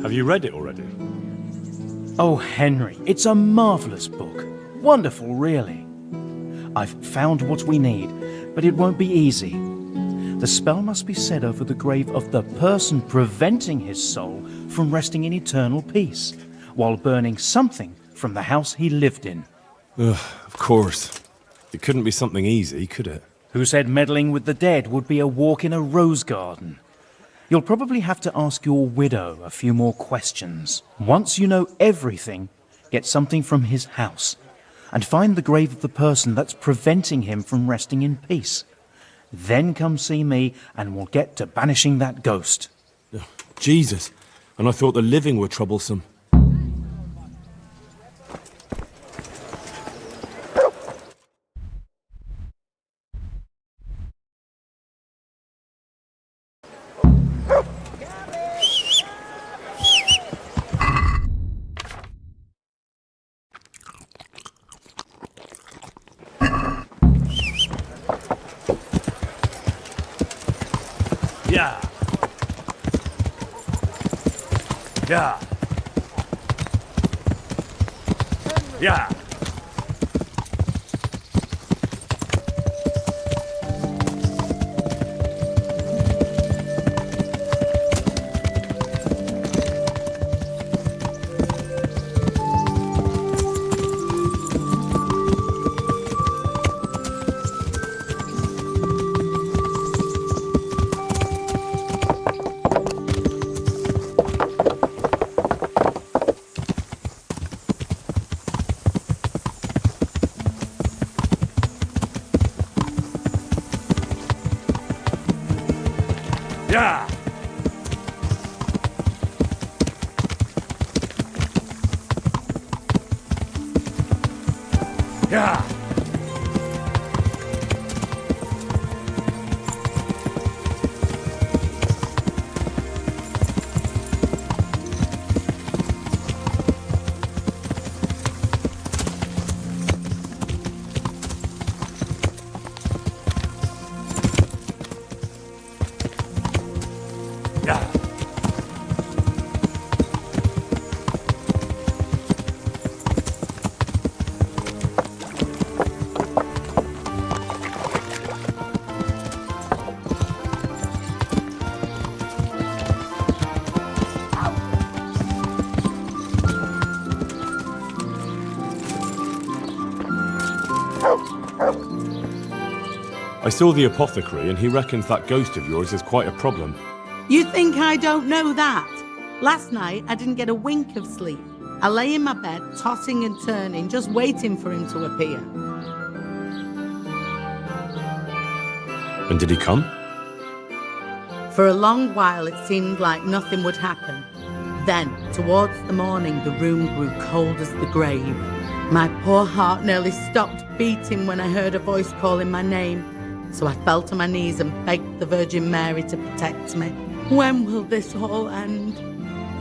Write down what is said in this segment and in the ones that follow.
Have you read it already? Oh, Henry, it's a marvellous book. Wonderful, really. I've found what we need, but it won't be easy. The spell must be said over the grave of the person preventing his soul from resting in eternal peace, while burning something from the house he lived in. Ugh, of course. It couldn't be something easy, could it? Who said meddling with the dead would be a walk in a rose garden? You'll probably have to ask your widow a few more questions. Once you know everything, get something from his house, and find the grave of the person that's preventing him from resting in peace. Then come see me, and we'll get to banishing that ghost. Ugh, Jesus, and I thought the living were troublesome. Yeah. Yeah. Yeah. Yeah! Yeah! Yeah! I saw the apothecary and he reckons that ghost of yours is quite a problem. You think I don't know that? Last night, I didn't get a wink of sleep. I lay in my bed, tossing and turning, just waiting for him to appear. And did he come? For a long while, it seemed like nothing would happen. Then, towards the morning, the room grew cold as the grave. My poor heart nearly stopped beating when I heard a voice calling my name. So I fell to my knees and begged the Virgin Mary to protect me. When will this all end?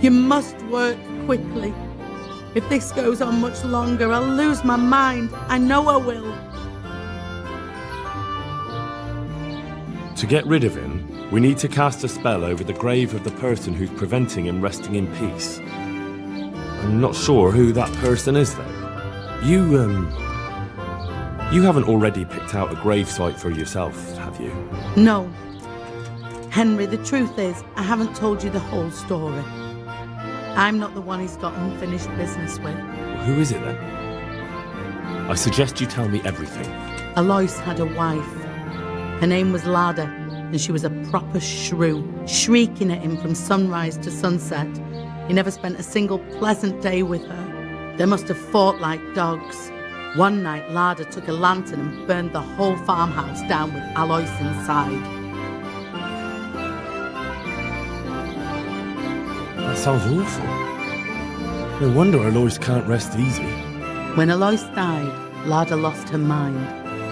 You must work quickly. If this goes on much longer, I'll lose my mind. I know I will. To get rid of him, we need to cast a spell over the grave of the person who's preventing him resting in peace. I'm not sure who that person is, though. You haven't already picked out a gravesite for yourself, have you? No. Henry, the truth is, I haven't told you the whole story. I'm not the one he's got unfinished business with. Well, who is it then? I suggest you tell me everything. Alois had a wife. Her name was Lada, and she was a proper shrew, shrieking at him from sunrise to sunset. He never spent a single pleasant day with her. They must have fought like dogs. One night, Lada took a lantern and burned the whole farmhouse down with Alois inside. That sounds awful. No wonder Alois can't rest easy. When Alois died, Lada lost her mind.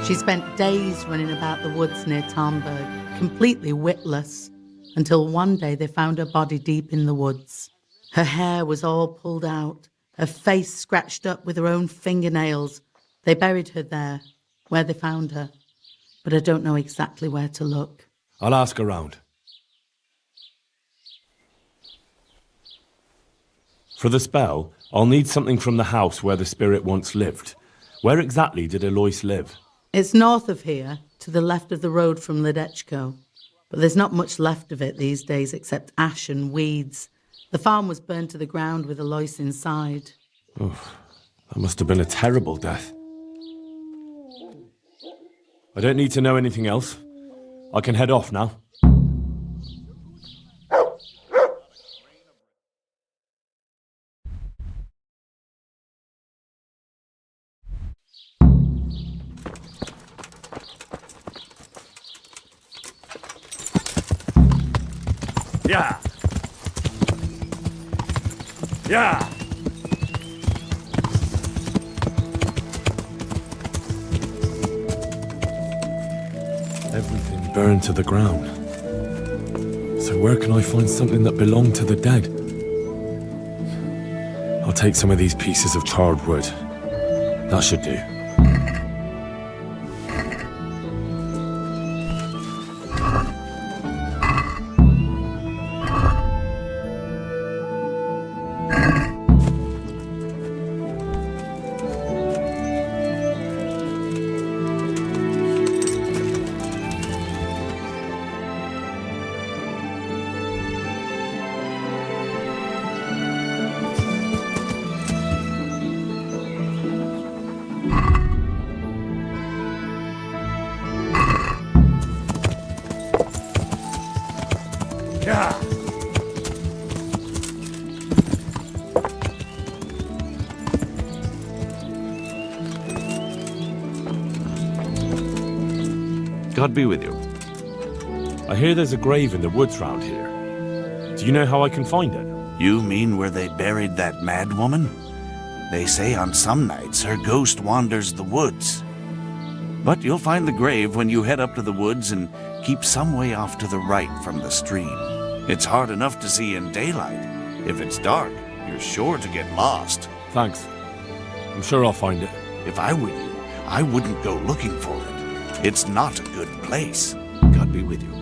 She spent days running about the woods near Tarnberg, completely witless, until one day they found her body deep in the woods. Her hair was all pulled out, her face scratched up with her own fingernails. They buried her there, where they found her, but I don't know exactly where to look. I'll ask around. For the spell, I'll need something from the house where the spirit once lived. Where exactly did Alois live? It's north of here, to the left of the road from Ledechko. But there's not much left of it these days except ash and weeds. The farm was burned to the ground with Alois inside. Oh, that must have been a terrible death. I don't need to know anything else. I can head off now. Yeah. Yeah. Everything burned to the ground. So where can I find something that belonged to the dead? I'll take some of these pieces of charred wood. That should do. Yeah. God be with you. I hear there's a grave in the woods round here. Do you know how I can find it? You mean where they buried that mad woman? They say on some nights her ghost wanders the woods. But you'll find the grave when you head up to the woods and keep some way off to the right from the stream. It's hard enough to see in daylight. If it's dark, you're sure to get lost. Thanks. I'm sure I'll find it. If I were you, I wouldn't go looking for it. It's not a good place. God be with you.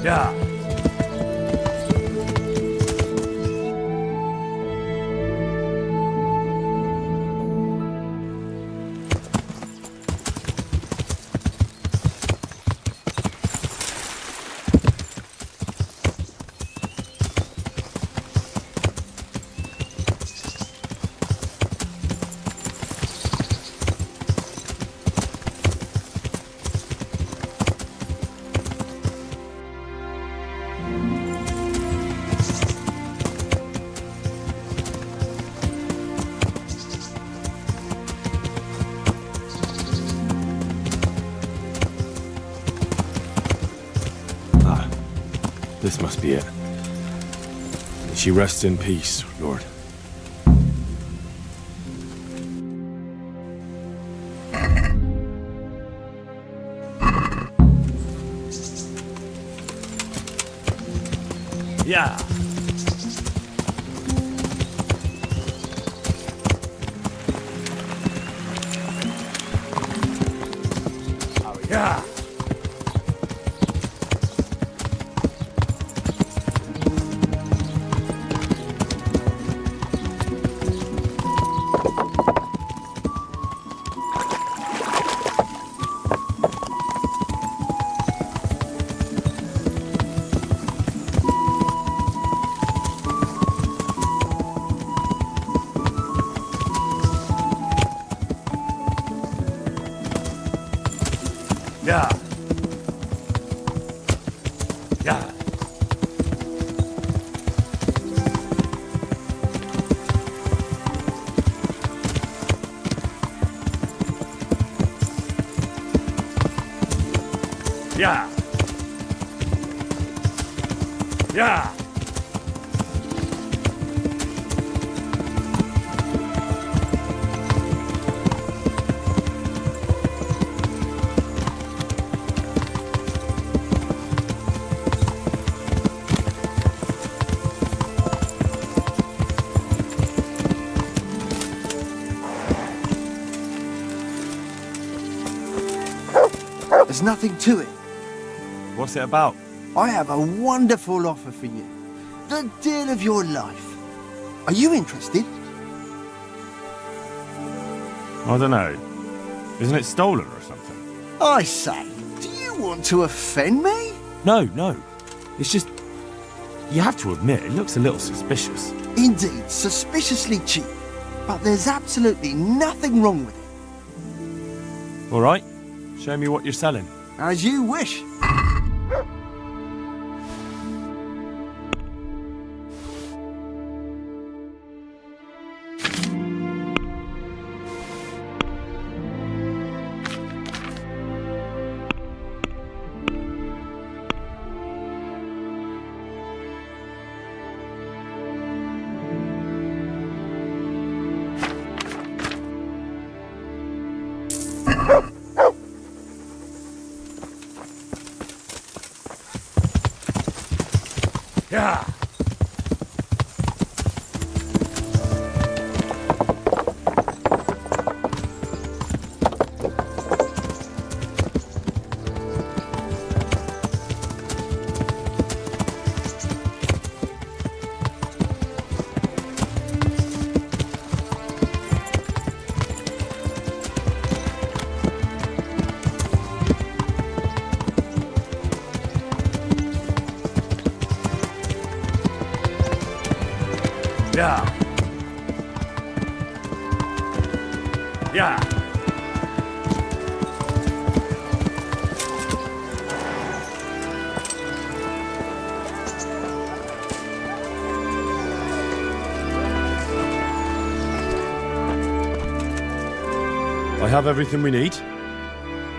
Yeah. This must be it. May she rest in peace, Lord. Yeah. Oh, yeah. Yeah. Yeah. Yeah. Yeah. There's nothing to it. What's it about? I have a wonderful offer for you. The deal of your life. Are you interested? I don't know. Isn't it stolen or something? I say, do you want to offend me? No. It's just... You have to admit, it looks a little suspicious. Indeed, suspiciously cheap. But there's absolutely nothing wrong with it. All right. Show me what you're selling. As you wish. Yeah. Yeah. I have everything we need.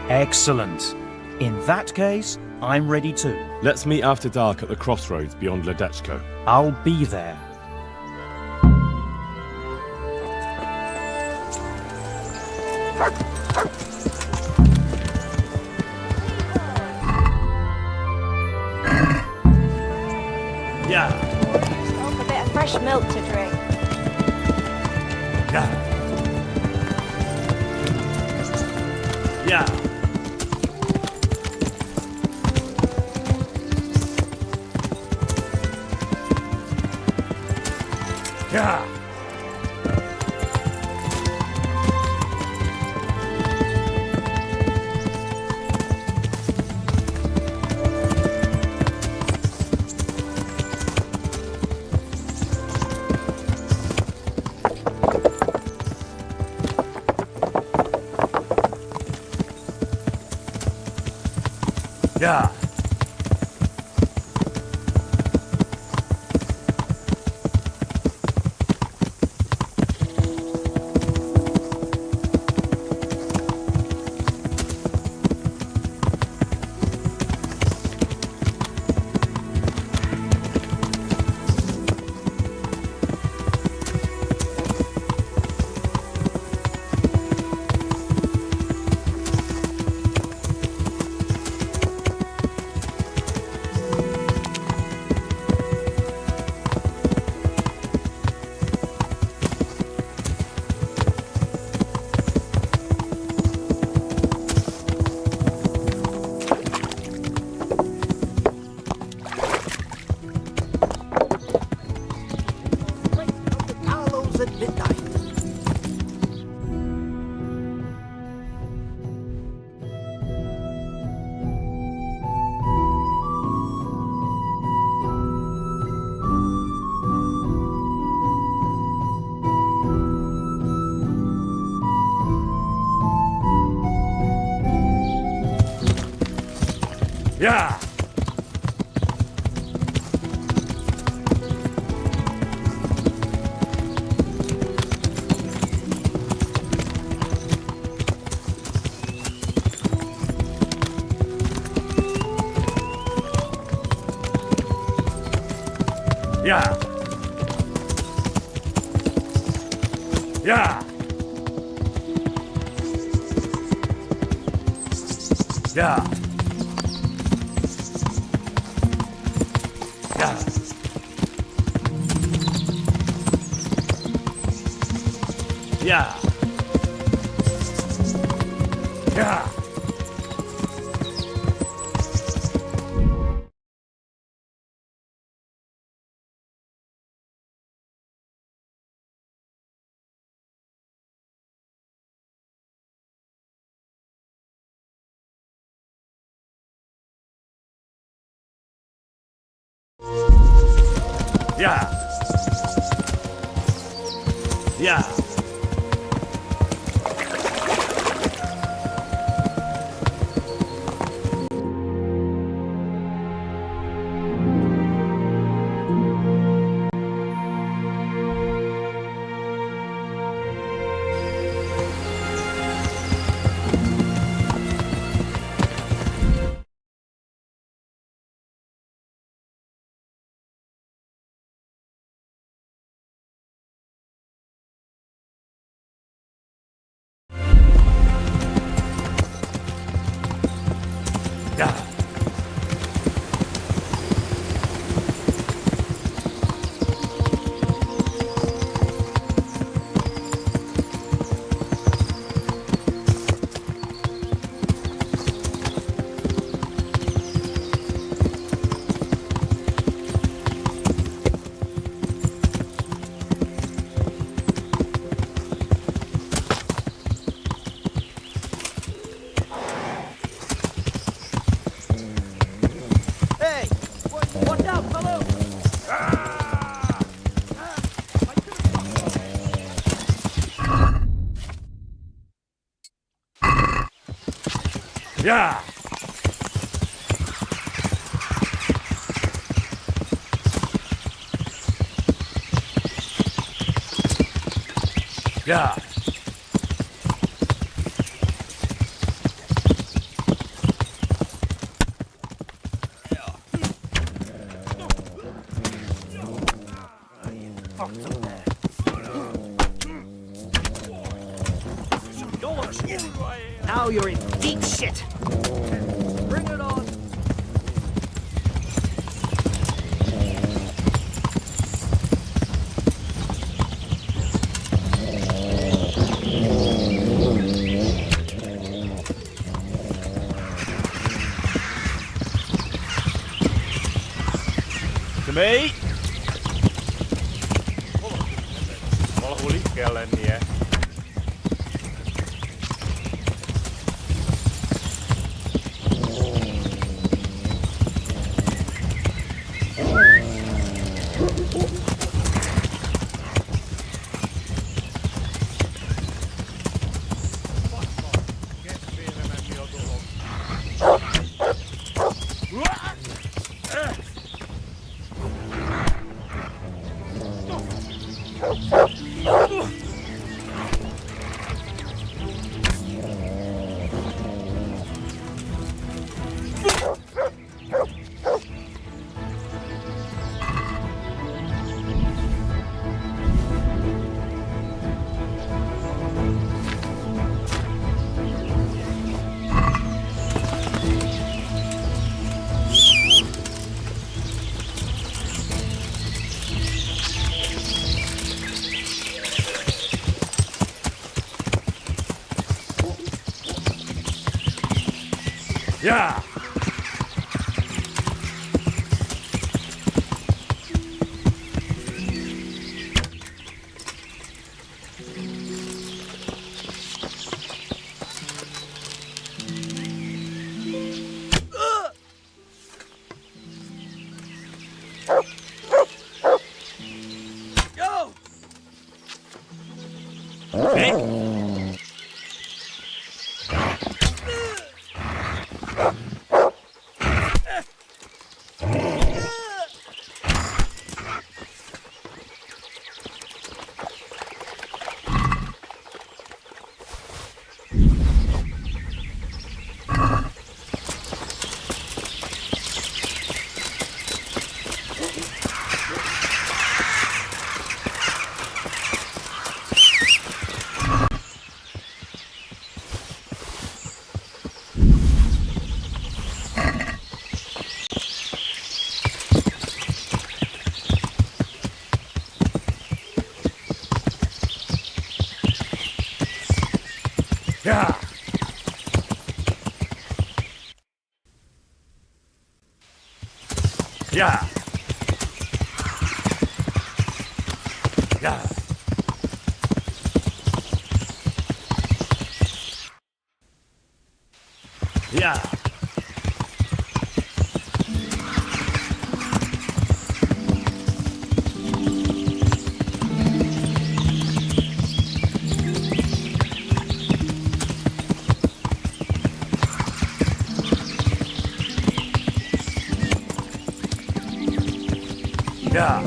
Excellent. In that case, I'm ready too. Let's meet after dark at the crossroads beyond Ledechko. I'll be there. Yeah. Stop a bit of fresh milk to drink. Yeah. Yeah. Yeah. Yeah. Yeah. Yeah. Yeah. Yeah. Yeah. Yeah. Yeah. Yeah. Yeah. Hey! Watch out, fellow! Yeah. Yeah. Now you're in deep shit! Bring it on! To me. Valhu liikkeelle, niin. Yeah. Go! Yeah. Yeah. Yeah. Yeah. Yeah.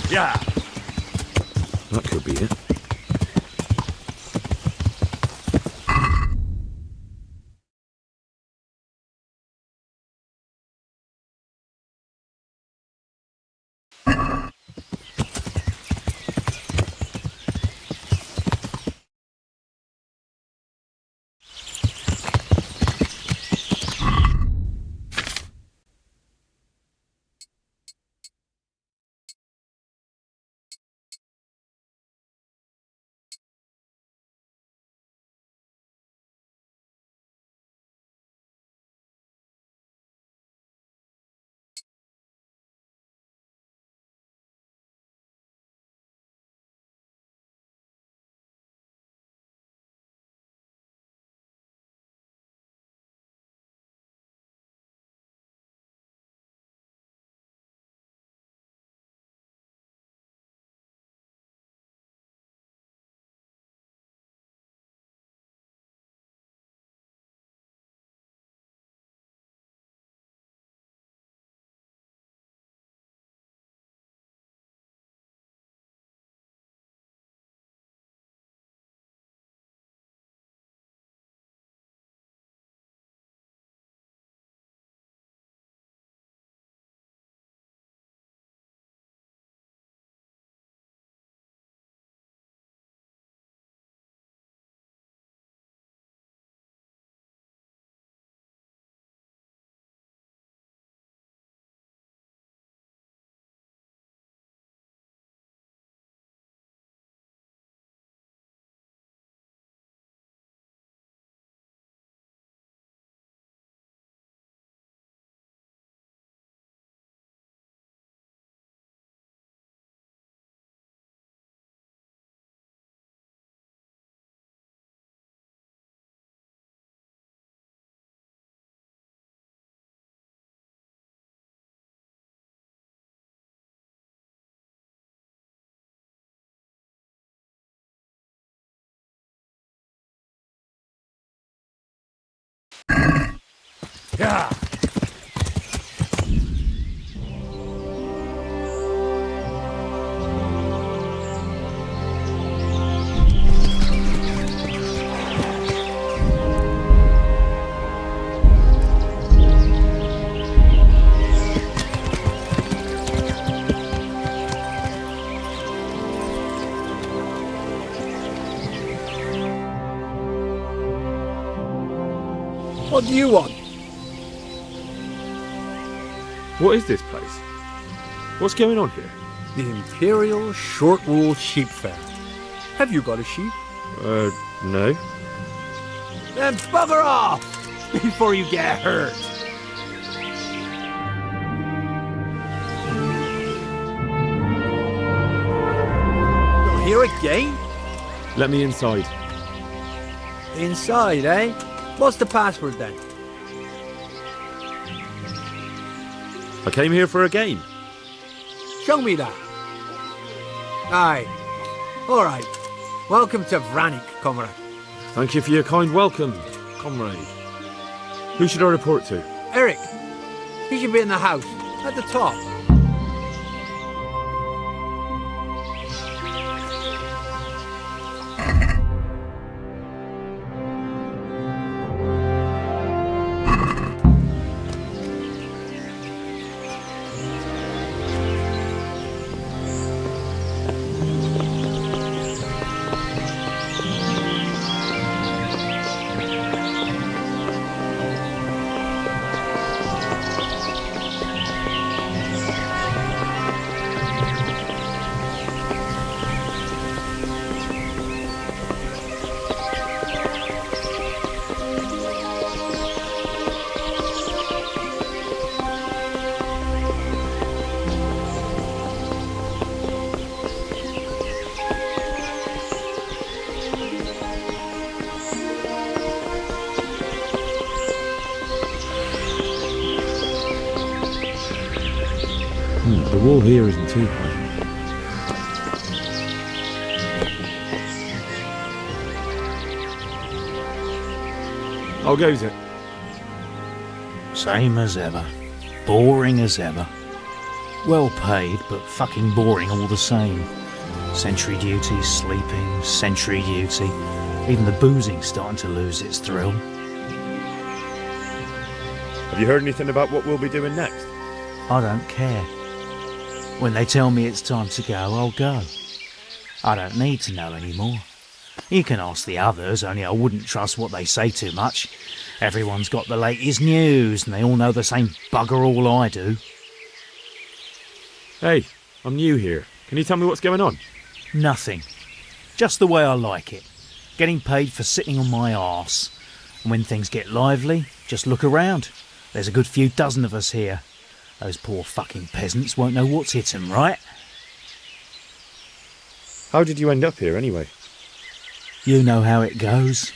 Yeah. That could be it. Yeah. What do you want? What is this place? What's going on here? The Imperial Short Wool Sheep Fair. Have you got a sheep? No. Then bugger off before you get hurt. You're here again? Let me inside. Inside, eh? What's the password then? I came here for a game. Show me that. Aye. All right. Welcome to Vranik, comrade. Thank you for your kind welcome, comrade. Who should I report to? Eric, he should be in the house, at the top. The wall here isn't too high. How goes it? Same as ever. Boring as ever. Well paid, but fucking boring all the same. Sentry duty, sleeping, sentry duty. Even the boozing's starting to lose its thrill. Have you heard anything about what we'll be doing next? I don't care. When they tell me it's time to go, I'll go. I don't need to know anymore. You can ask the others, only I wouldn't trust what they say too much. Everyone's got the latest news, and they all know the same bugger all I do. Hey, I'm new here. Can you tell me what's going on? Nothing. Just the way I like it. Getting paid for sitting on my arse. And when things get lively, just look around. There's a good few dozen of us here. Those poor fucking peasants won't know what's hit 'em, right? How did you end up here anyway? You know how it goes.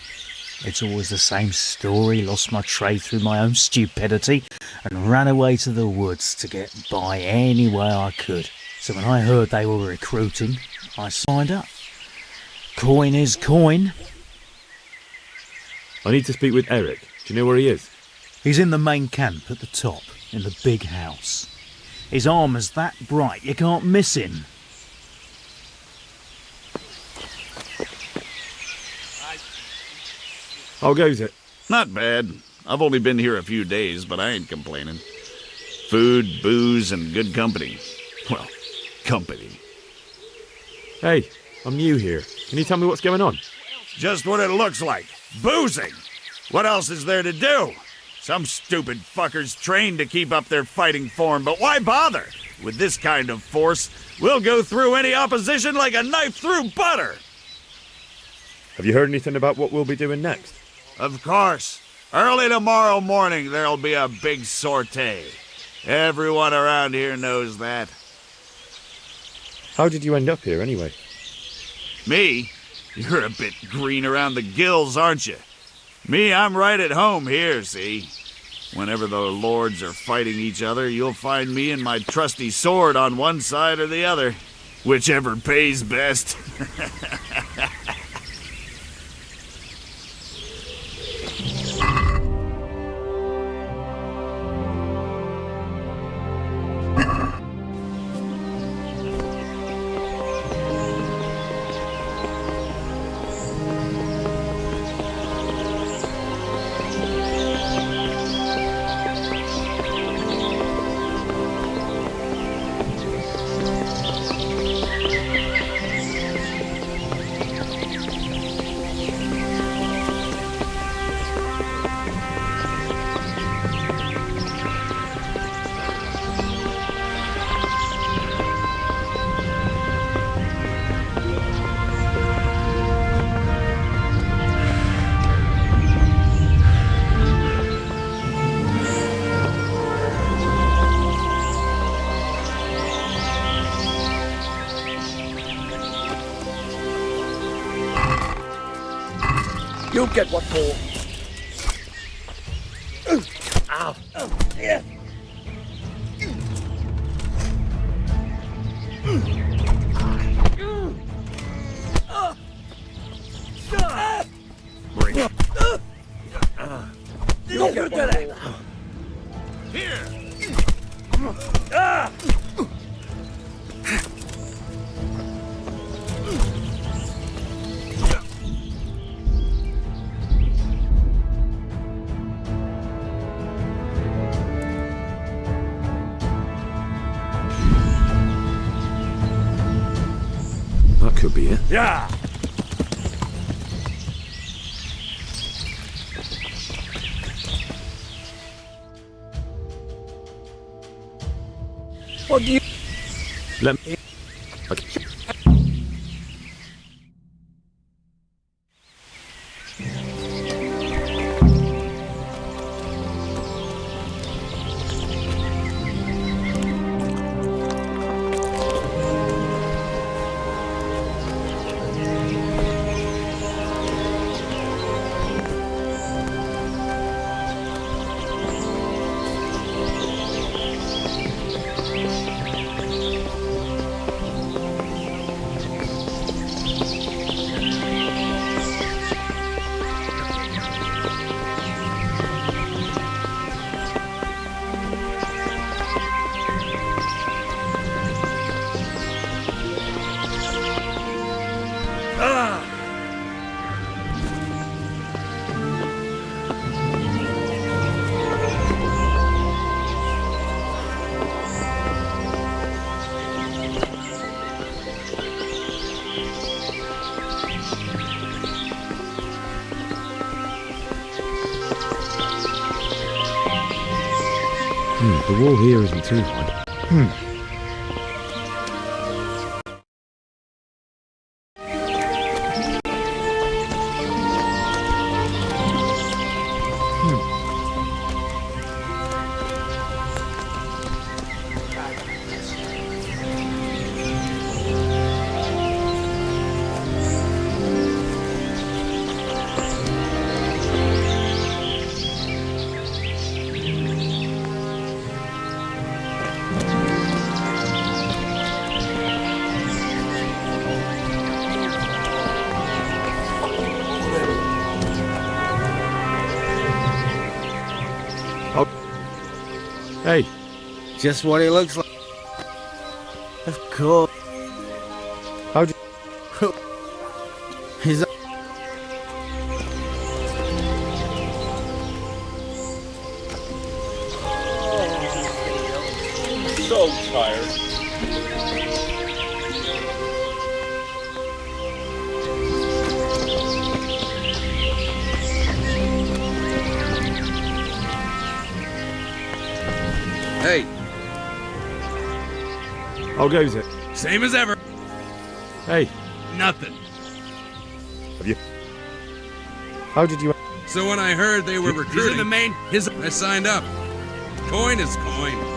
It's always the same story. Lost my trade through my own stupidity and ran away to the woods to get by any way I could. So when I heard they were recruiting, I signed up. Coin is coin. I need to speak with Eric. Do you know where he is? He's in the main camp at the top, in the big house. His armour's that bright you can't miss him. How goes it? Not bad. I've only been here a few days, but I ain't complaining. Food, booze, and good company. Well, company. Hey, I'm new here. Can you tell me what's going on? Just what it looks like. Boozing! What else is there to do? Some stupid fuckers trained to keep up their fighting form, but why bother? With this kind of force, we'll go through any opposition like a knife through butter! Have you heard anything about what we'll be doing next? Of course. Early tomorrow morning, there'll be a big sortie. Everyone around here knows that. How did you end up here anyway? Me? You're a bit green around the gills, aren't you? Me, I'm right at home here, see? Whenever the lords are fighting each other, you'll find me and my trusty sword on one side or the other. Whichever pays best. You'll get what for. Ow. Yeah. Bring it. You'll get what for. Here! That could be it. Yeah. What do you... Let me... Okay. The wall here isn't too high. Hey, Just what he looks like. Of course. how'd you... He's So tired. Hey, How goes it? same as ever. Hey, Nothing. how did you... So when I heard they were recruiting, the main, I signed up. Coin is coin.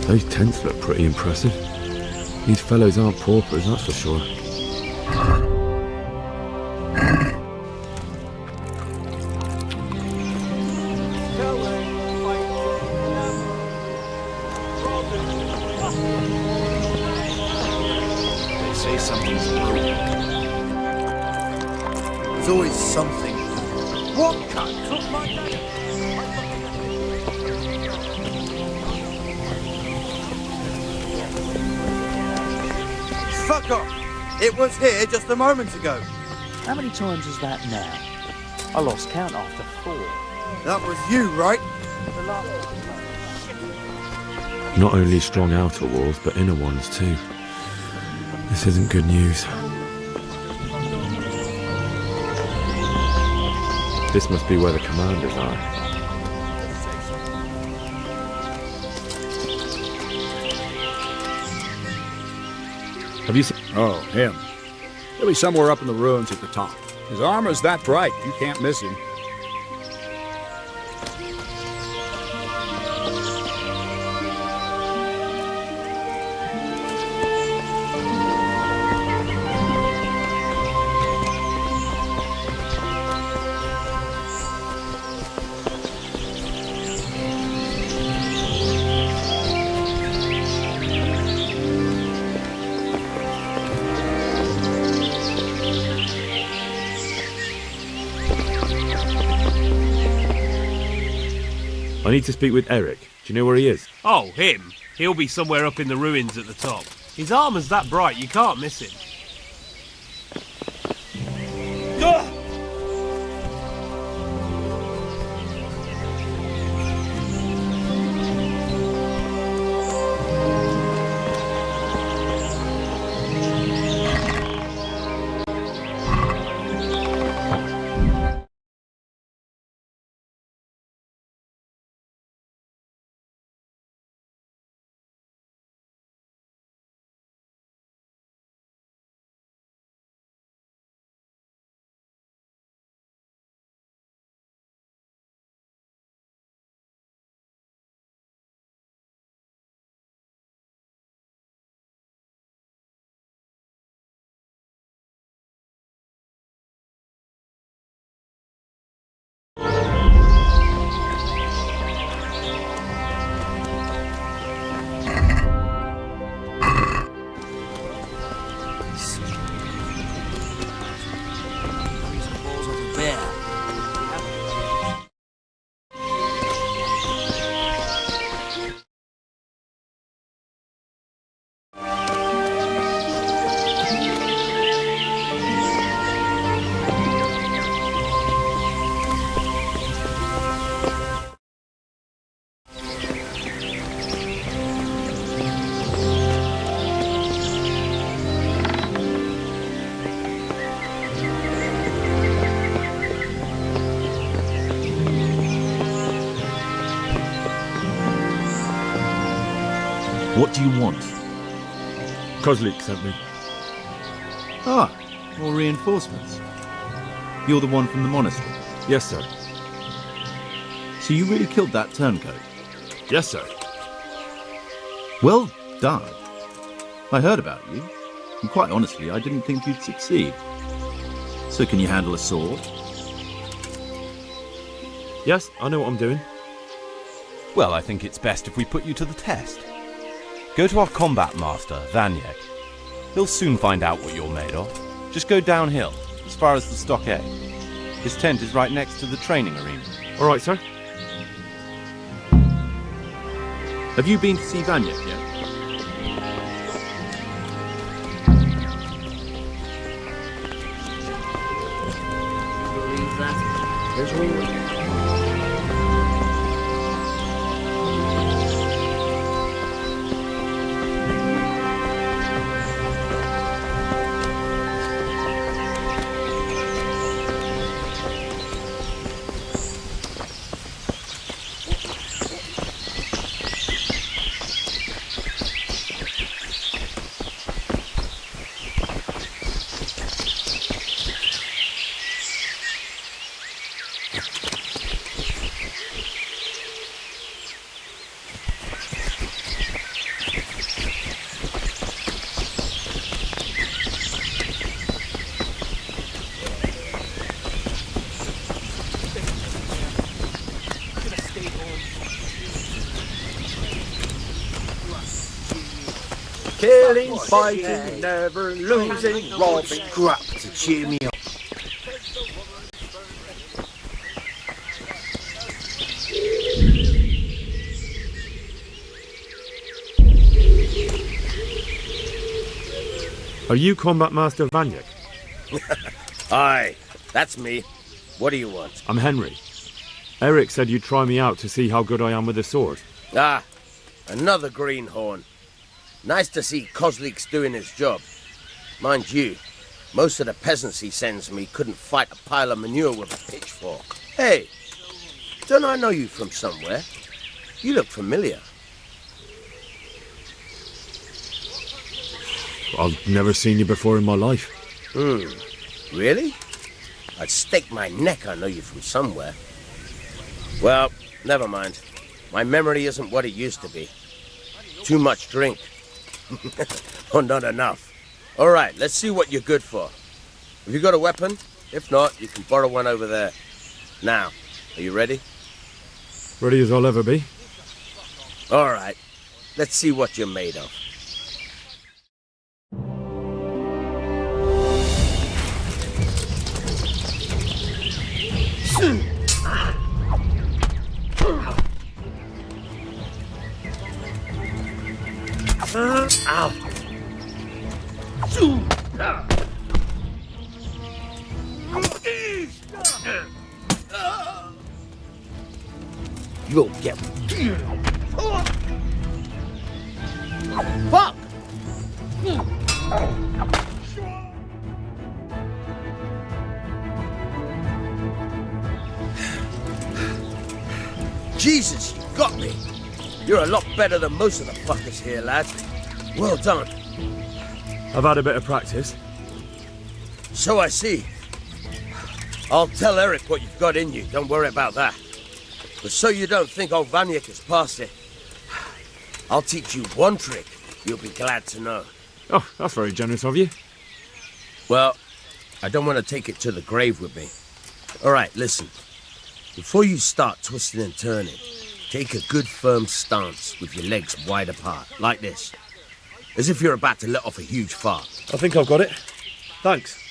Those tents look pretty impressive. These fellows aren't paupers, that's for sure. They say something's broken. There's always something. What cunt took my name? Fuck off! It was here just a moment ago. How many times is that now? I lost count after 4. That was you, right? Not only strong outer walls, but inner ones too. This isn't good news. This must be where the commanders are. Have you seen... Oh, him. He'll be somewhere up in the ruins at the top. His armor's that bright, you can't miss him. I need to speak with Eric. Do you know where he is? Oh, him? He'll be somewhere up in the ruins at the top. His armor's that bright, you can't miss him. What do you want? Kozlik sent me. Ah, more reinforcements. You're the one from the monastery? Yes, sir. So you really killed that turncoat? Yes, sir. Well done. I heard about you, and quite honestly, I didn't think you'd succeed. So can you handle a sword? Yes, I know what I'm doing. Well, I think it's best if we put you to the test. Go to our combat master, Vanyek. He'll soon find out what you're made of. Just go downhill, as far as the stockade. His tent is right next to the training arena. All right, sir. Have you been to see Vanyek yet? Believe that. There's always... Killing, fighting, never losing, robbing. Scrap to cheer me up. Are you Combat Master Vanyek? Aye, that's me. What do you want? I'm Henry. Eric said you'd try me out to see how good I am with the sword. Ah, another greenhorn. Nice to see Kozlik's doing his job. Mind you, most of the peasants he sends me couldn't fight a pile of manure with a pitchfork. Hey, don't I know you from somewhere? You look familiar. I've never seen you before in my life. Really? I'd stake my neck I know you from somewhere. Well, never mind. My memory isn't what it used to be. Too much drink. Or not enough. All right, let's see what you're good for. Have you got a weapon? If not, you can borrow one over there. Now, are you ready? Ready as I'll ever be. All right, let's see what you're made of. Ow! You'll get... Fuck! Jesus, you got me! You're a lot better than most of the fuckers here, lad. Well done. I've had a bit of practice. So I see. I'll tell Eric what you've got in you, don't worry about that. But so you don't think old Vanyek has passed it, I'll teach you one trick you'll be glad to know. Oh, that's very generous of you. Well, I don't want to take it to the grave with me. All right, listen. Before you start twisting and turning, take a good firm stance with your legs wide apart, like this. As if you're about to let off a huge fart. I think I've got it. Thanks.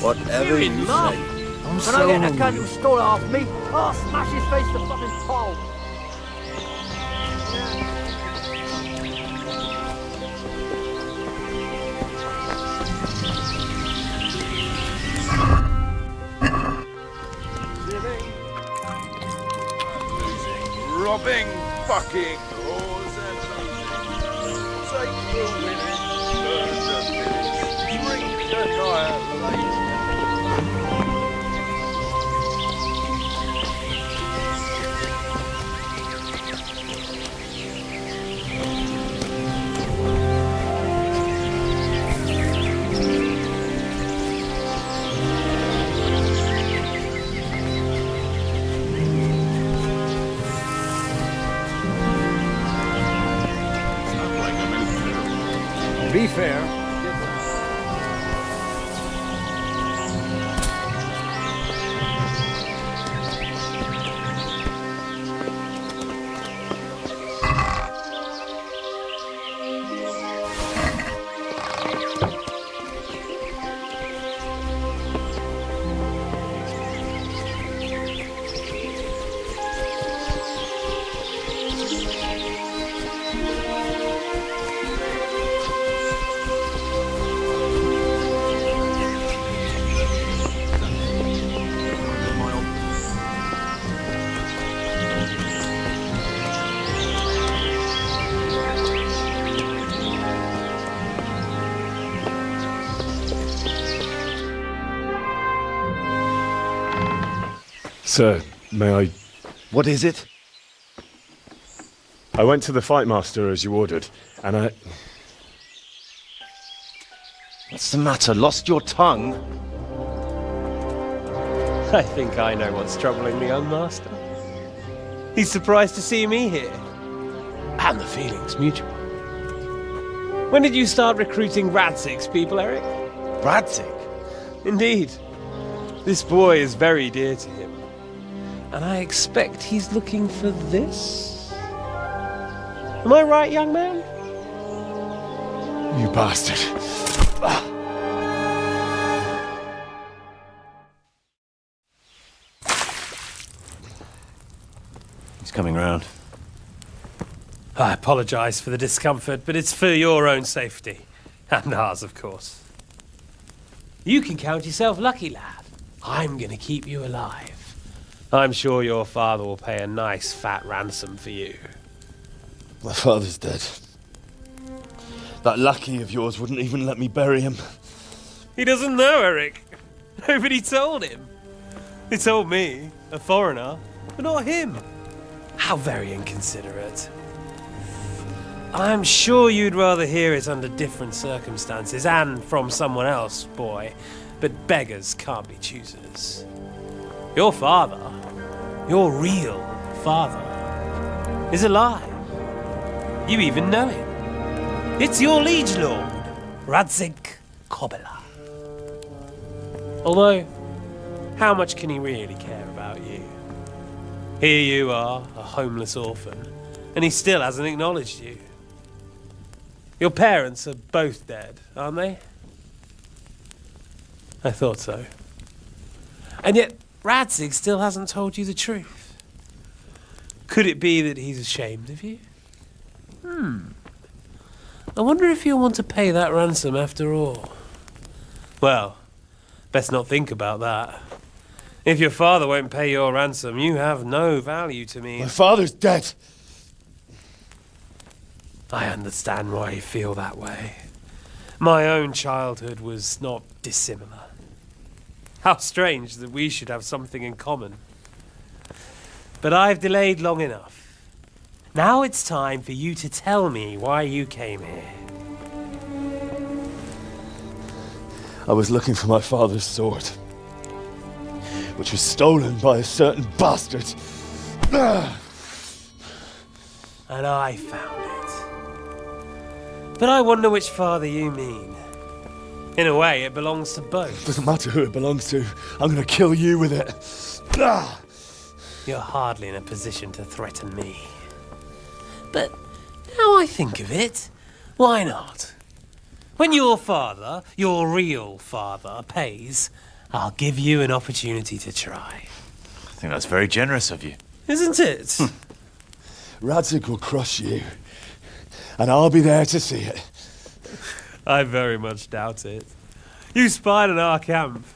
Whatever You're you in love. say. I'm When so I get a hungry. cunt who stole it off me, I'll smash his face to fucking pole. Robbing, fucking whores and losing. Take the winnings, burn the village, drink the dialect. To be fair, Sir, may I... What is it? I went to the fight master as you ordered, and I... What's the matter? Lost your tongue? I think I know what's troubling the young master. He's surprised to see me here. And the feeling's mutual. When did you start recruiting Radzig's people, Eric? Radzig? Indeed. This boy is very dear to him. And I expect he's looking for this? Am I right, young man? You bastard. He's coming round. I apologise for the discomfort, but it's for your own safety. And ours, of course. You can count yourself lucky, lad. I'm gonna keep you alive. I'm sure your father will pay a nice fat ransom for you. My father's dead. That lackey of yours wouldn't even let me bury him. He doesn't know, Eric. Nobody told him. They told me, a foreigner, but not him. How very inconsiderate. I'm sure you'd rather hear it under different circumstances and from someone else, boy, but beggars can't be choosers. Your father, your real father, is alive. You even know him. It's your liege lord, Radzig Kobyla. Although, how much can he really care about you? Here you are, a homeless orphan, and he still hasn't acknowledged you. Your parents are both dead, aren't they? I thought so. And yet, Radzig still hasn't told you the truth. Could it be that he's ashamed of you? I wonder if you'll want to pay that ransom after all. Well, best not think about that. If your father won't pay your ransom, you have no value to me. My father's dead. I understand why you feel that way. My own childhood was not dissimilar. How strange that we should have something in common. But I've delayed long enough. Now it's time for you to tell me why you came here. I was looking for my father's sword, which was stolen by a certain bastard. And I found it. But I wonder which father you mean. In a way, it belongs to both. Doesn't matter who it belongs to. I'm gonna kill you with it. You're hardly in a position to threaten me. But now I think of it, why not? When your father, your real father, pays, I'll give you an opportunity to try. I think that's very generous of you. Isn't it? Radzig will crush you, and I'll be there to see it. I very much doubt it. You spied on our camp.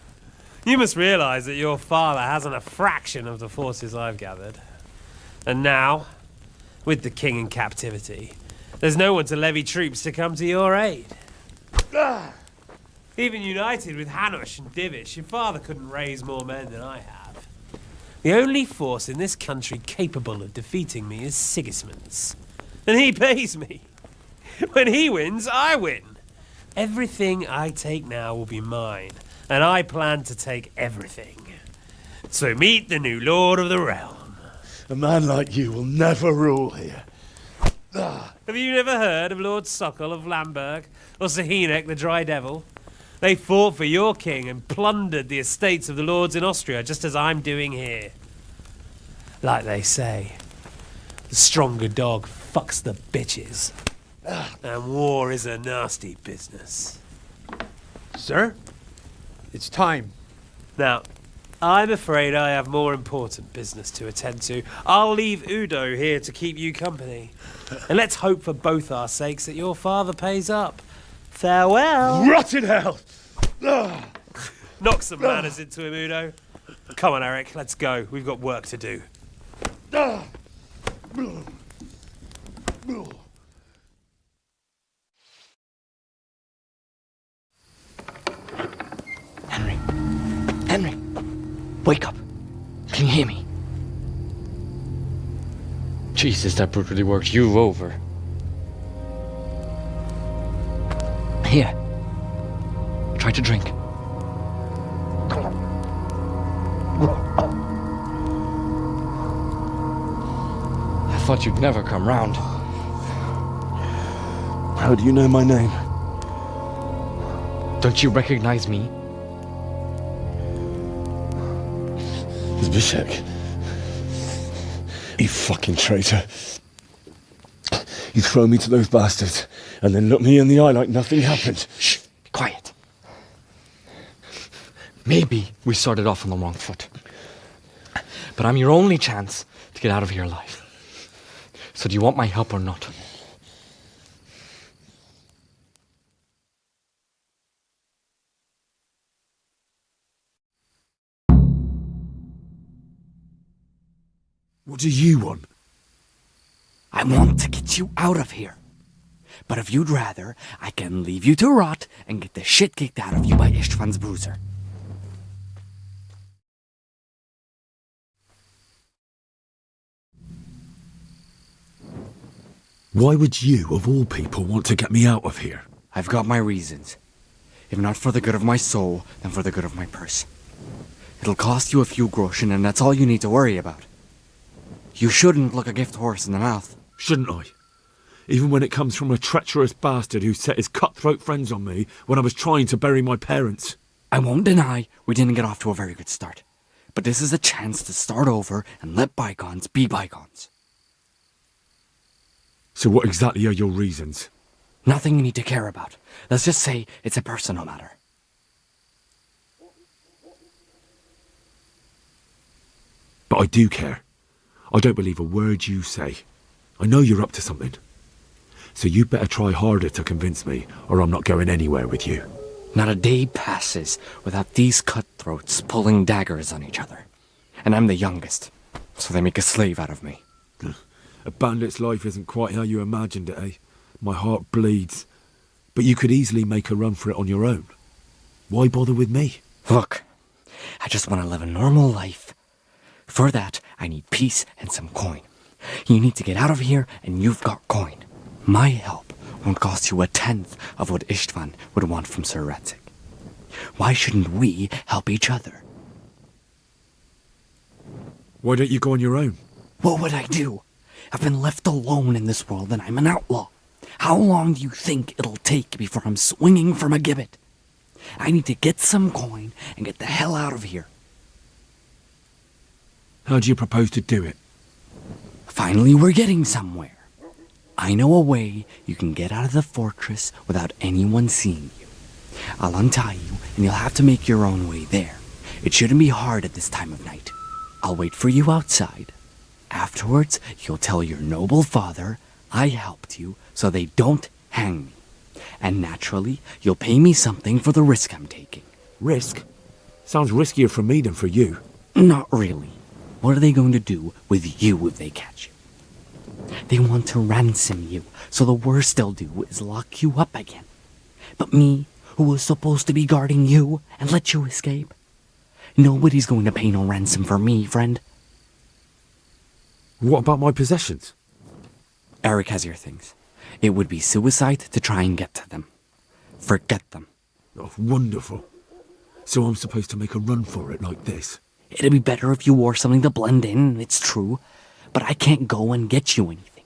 You must realize that your father hasn't a fraction of the forces I've gathered. And now, with the king in captivity, there's no one to levy troops to come to your aid. Even united with Hanush and Divish, your father couldn't raise more men than I have. The only force in this country capable of defeating me is Sigismund's. And he pays me. When he wins, I win. Everything I take now will be mine, and I plan to take everything. So meet the new lord of the realm. A man like you will never rule here. Have you never heard of Lord Sokol of Lamberg, or Sahinek the Dry Devil? They fought for your king and plundered the estates of the lords in Austria, just as I'm doing here. Like they say, the stronger dog fucks the bitches. And war is a nasty business. Sir, it's time. Now, I'm afraid I have more important business to attend to. I'll leave Udo here to keep you company. And let's hope for both our sakes that your father pays up. Farewell. Rot in hell! Knock some manners into him, Udo. Come on, Eric, let's go. We've got work to do. Henry, wake up. Can you hear me? Jesus, that brutally worked you over. Here. Try to drink. I thought you'd never come round. How do you know my name? Don't you recognize me? Zbyszek. You fucking traitor. You throw me to those bastards and then look me in the eye like nothing happened. Shh, be quiet. Maybe we started off on the wrong foot. But I'm your only chance to get out of here alive. So do you want my help or not? What do you want? I want to get you out of here. But if you'd rather, I can leave you to rot and get the shit kicked out of you by Istvan's bruiser. Why would you, of all people, want to get me out of here? I've got my reasons. If not for the good of my soul, then for the good of my purse. It'll cost you a few groschen, and that's all you need to worry about. You shouldn't look a gift horse in the mouth. Shouldn't I? Even when it comes from a treacherous bastard who set his cutthroat friends on me when I was trying to bury my parents. I won't deny we didn't get off to a very good start. But this is a chance to start over and let bygones be bygones. So what exactly are your reasons? Nothing you need to care about. Let's just say it's a personal matter. But I do care. I don't believe a word you say. I know you're up to something. So you better try harder to convince me, or I'm not going anywhere with you. Not a day passes without these cutthroats pulling daggers on each other. And I'm the youngest, so they make a slave out of me. A bandit's life isn't quite how you imagined it, eh? My heart bleeds. But you could easily make a run for it on your own. Why bother with me? Look, I just want to live a normal life. For that, I need peace and some coin. You need to get out of here, and you've got coin. My help won't cost you a tenth of what Istvan would want from Sir Radzig. Why shouldn't we help each other? Why don't you go on your own? What would I do? I've been left alone in this world, and I'm an outlaw. How long do you think it'll take before I'm swinging from a gibbet? I need to get some coin and get the hell out of here. How do you propose to do it? Finally, we're getting somewhere. I know a way you can get out of the fortress without anyone seeing you. I'll untie you, and you'll have to make your own way there. It shouldn't be hard at this time of night. I'll wait for you outside. Afterwards, you'll tell your noble father I helped you so they don't hang me. And naturally, you'll pay me something for the risk I'm taking. Risk? Sounds riskier for me than for you. Not really. What are they going to do with you if they catch you? They want to ransom you, so the worst they'll do is lock you up again. But me, who was supposed to be guarding you and let you escape? Nobody's going to pay no ransom for me, friend. What about my possessions? Eric has your things. It would be suicide to try and get to them. Forget them. Oh, wonderful. So I'm supposed to make a run for it like this? It'd be better if you wore something to blend in, it's true. But I can't go and get you anything.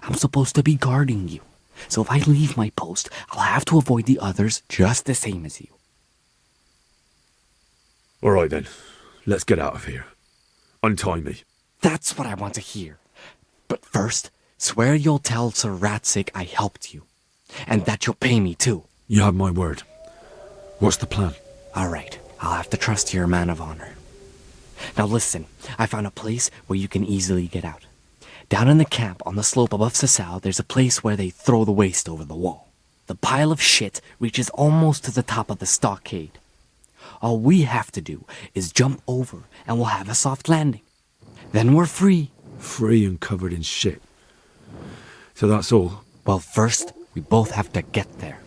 I'm supposed to be guarding you. So if I leave my post, I'll have to avoid the others just the same as you. All right then. Let's get out of here. Untie me. That's what I want to hear. But first, swear you'll tell Sir Ratzik I helped you. And that you'll pay me too. You have my word. What's the plan? All right, I'll have to trust you're a man of honor. Now listen, I found a place where you can easily get out. Down in the camp on the slope above Sasau, there's a place where they throw the waste over the wall. The pile of shit reaches almost to the top of the stockade. All we have to do is jump over and we'll have a soft landing. Then we're free. Free and covered in shit. So that's all? Well, first, we both have to get there.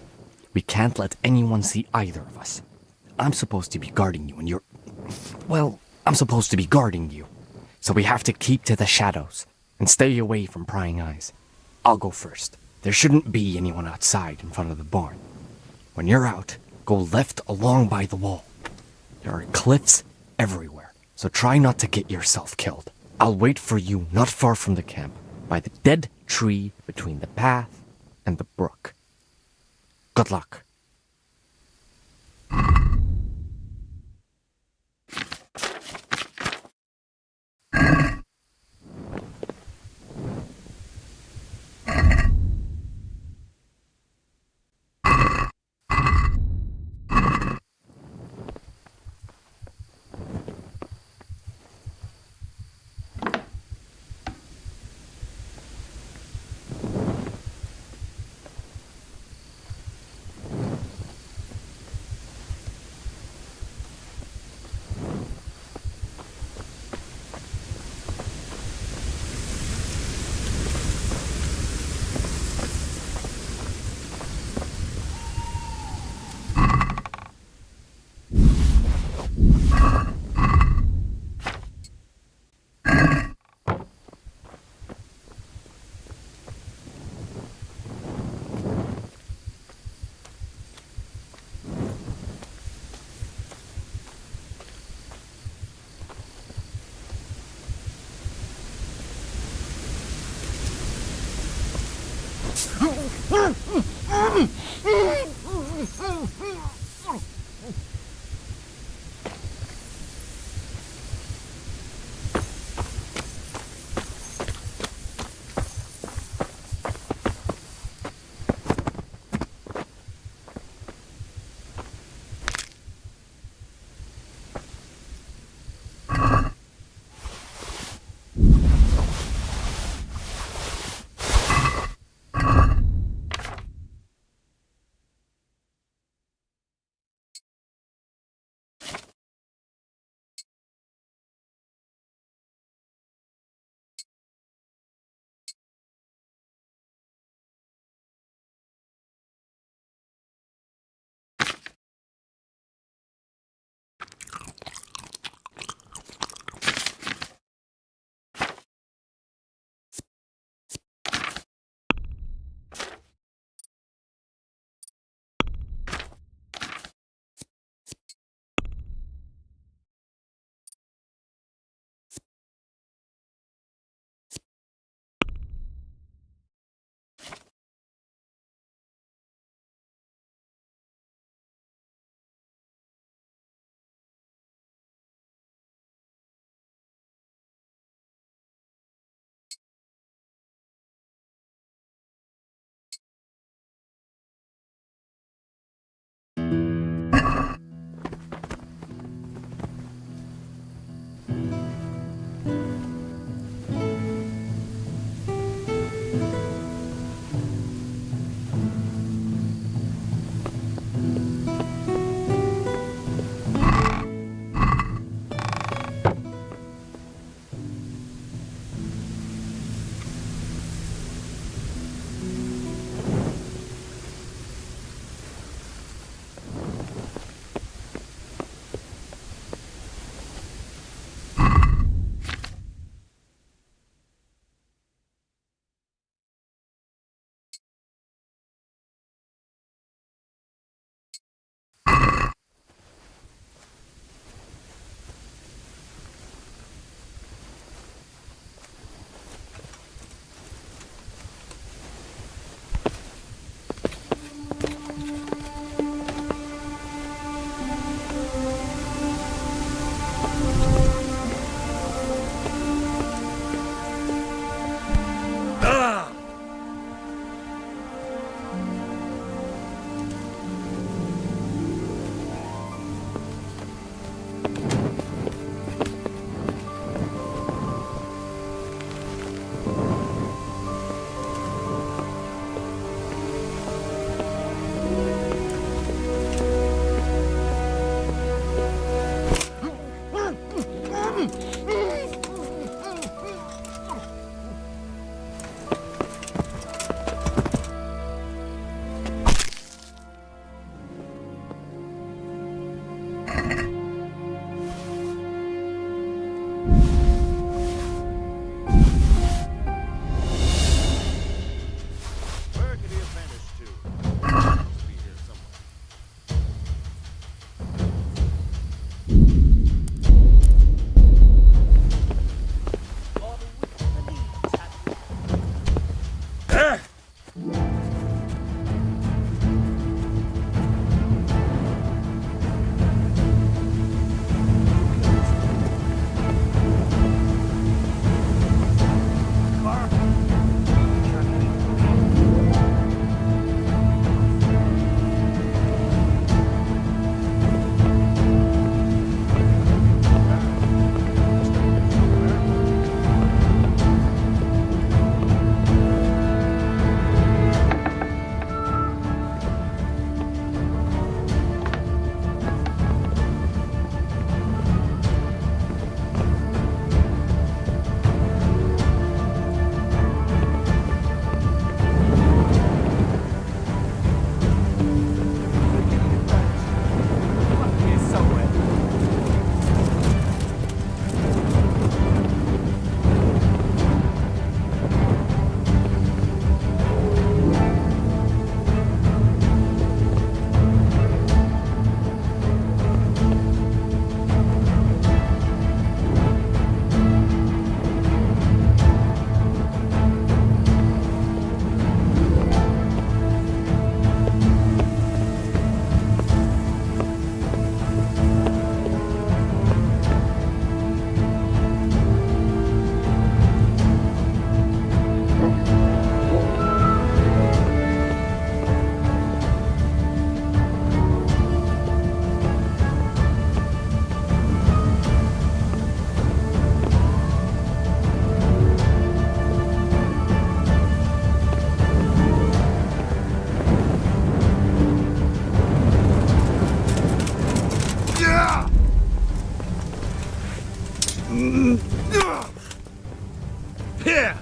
We can't let anyone see either of us. I'm supposed to be guarding you and you're... Well, I'm supposed to be guarding you. So we have to keep to the shadows and stay away from prying eyes. I'll go first. There shouldn't be anyone outside in front of the barn. When you're out, go left along by the wall. There are cliffs everywhere, so try not to get yourself killed. I'll wait for you not far from the camp, by the dead tree between the path and the brook. Good luck. Here!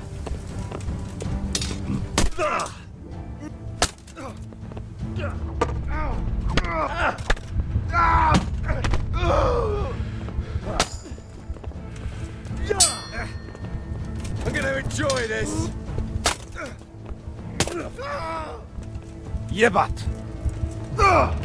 I'm gonna enjoy this. Yebat. God.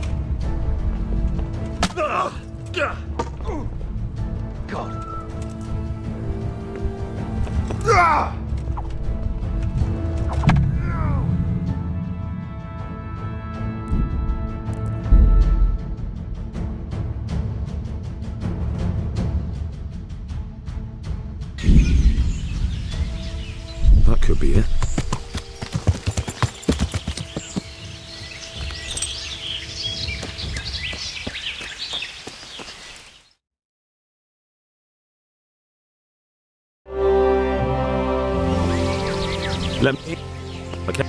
That could be it. Let me... Okay.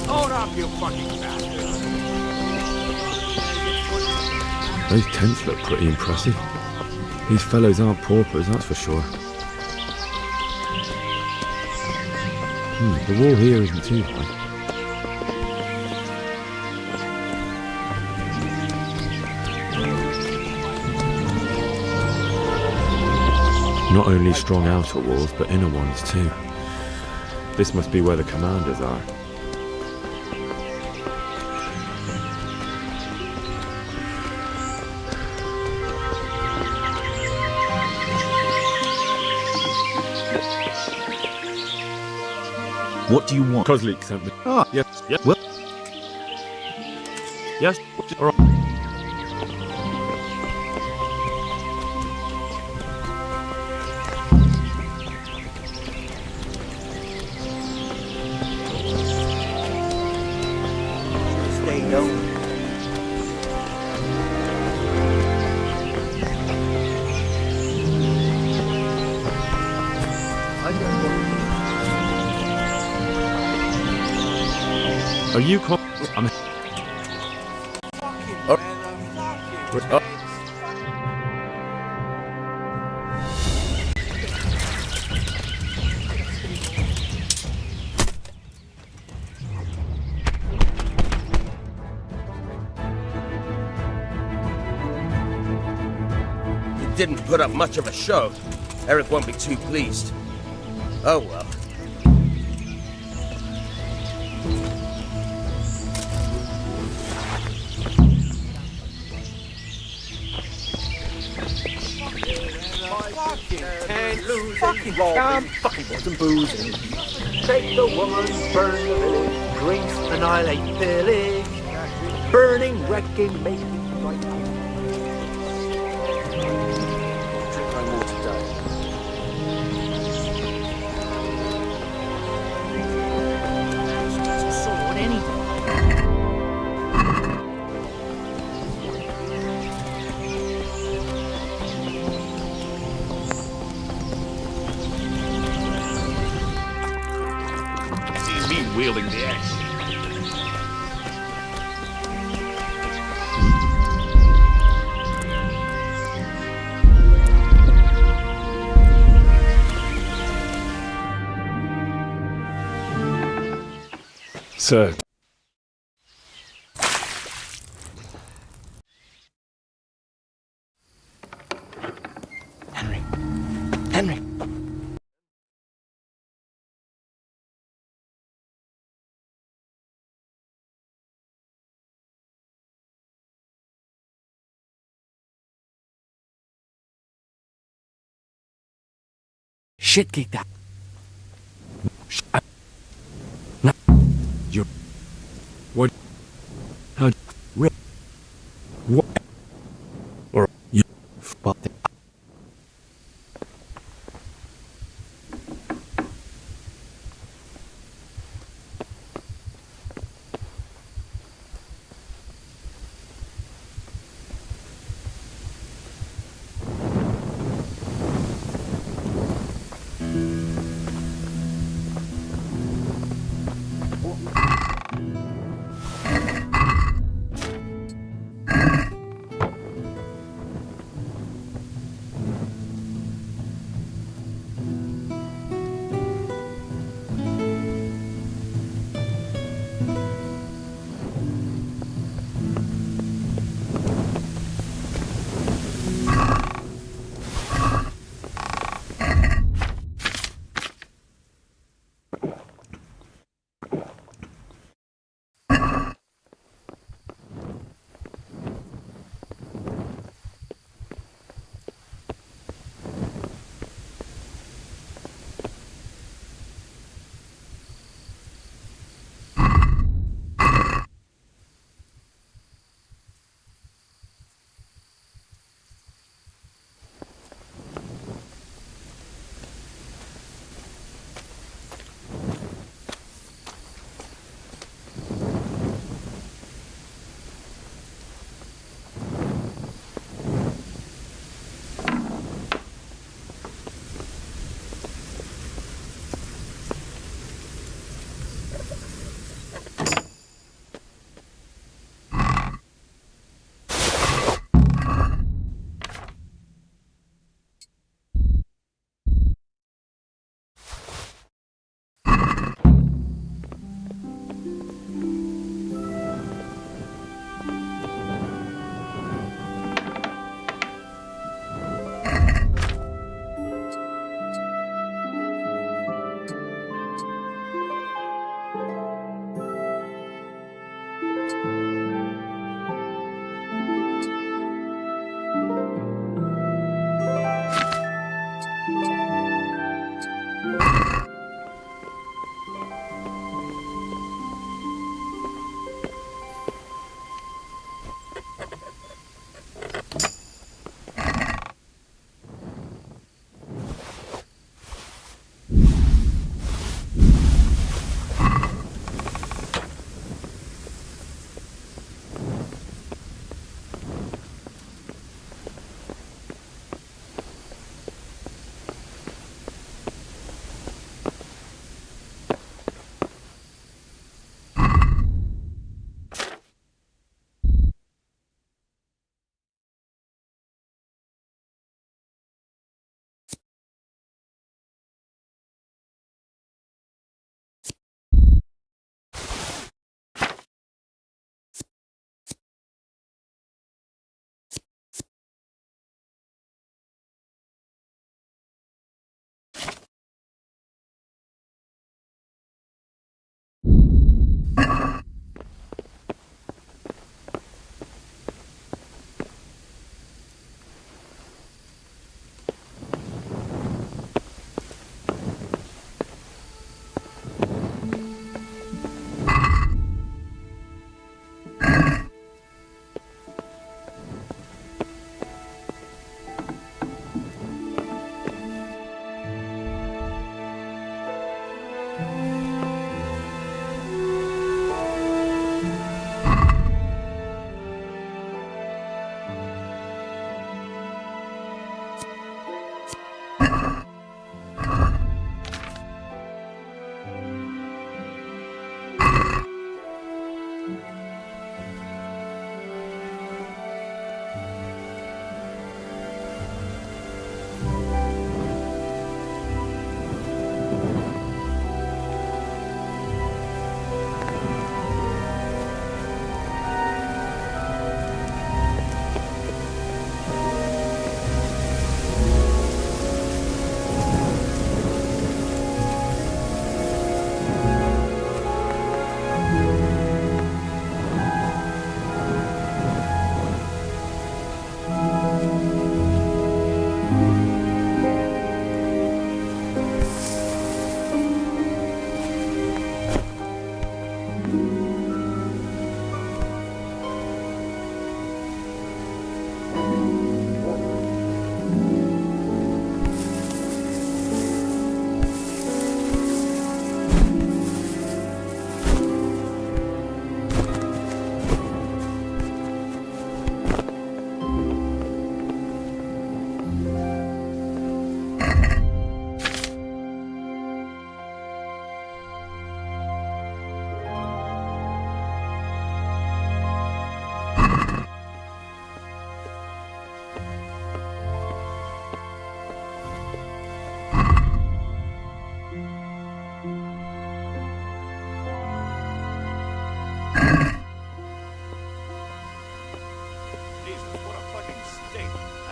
Own up, you fucking bastard! Those tents look pretty impressive. These fellows aren't paupers, that's for sure. The wall here isn't too high. Not only strong outer walls, but inner ones too. This must be where the commanders are. What do you want? Kozlik sent me. Ah, Yes, yes. well, Yes, all right. Stay down. Are you I'm... You didn't put up much of a show. Eric won't be too pleased. Oh well. Fucking wasn't boozing. Take the woman, burn the village, drinks annihilate village, burning, wrecking, making right. Drink my water, Dad. Sword anything. Wielding the axe. Sir. Henry. Shit kicked out. You're... What? How... What? Or... You... Fuck it.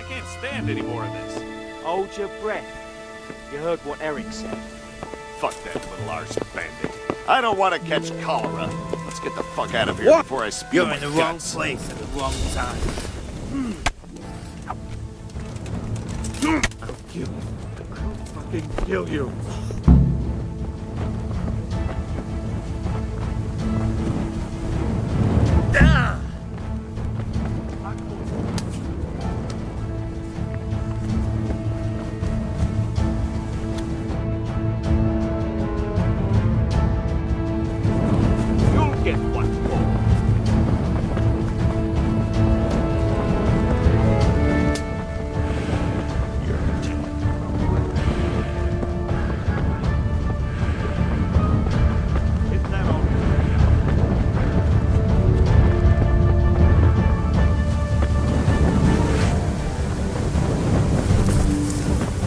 can't stand any more of this. Hold your breath. You heard what Eric said. Fuck that little arse bandit. I don't want to catch cholera. Let's get the fuck out of here before I spew You're my in the guts. wrong place at the wrong time. I'll kill you. I'll fucking kill you. You'll get what for.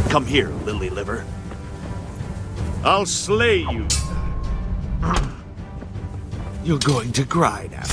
Come here, lily liver. I'll slay you. You're going to cry now.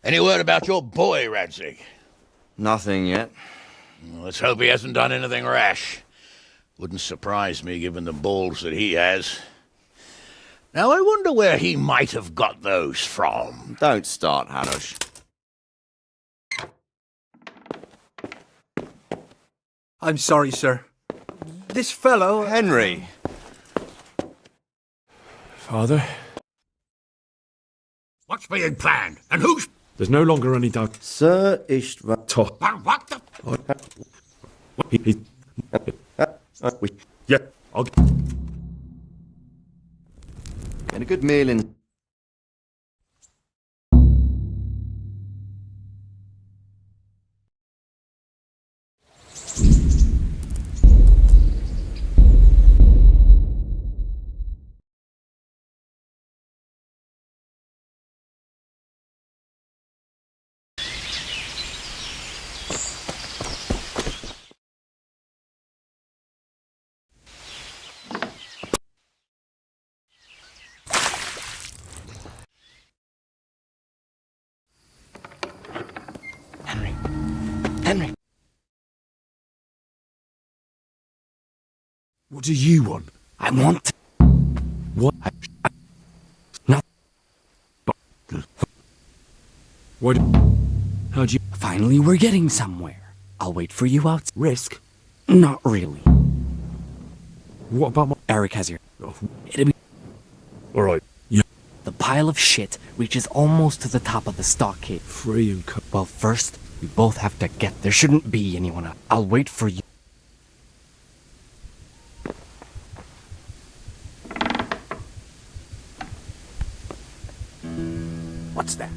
Any word about your boy, Radzig? Nothing yet. Let's hope he hasn't done anything rash. Wouldn't surprise me given the balls that he has. Now I wonder where he might have got those from. Don't start, Hanush. I'm sorry, sir. This fellow... Henry! Father? What's being planned? And who's... There's no longer any doubt. Sir Ishtar... What the... Yeah, I'll... And a good meal in... Henry! What do you want? I want... What? No. What? How'd you... Finally, we're getting somewhere. I'll wait for you out. Risk? Not really. What about my... Eric has your... Oh. It'll be... Alright. Yeah. The pile of shit reaches almost to the top of the stockade. Free and cut. Well, first, we both have to get... There shouldn't be anyone else. I'll wait for you. What's that?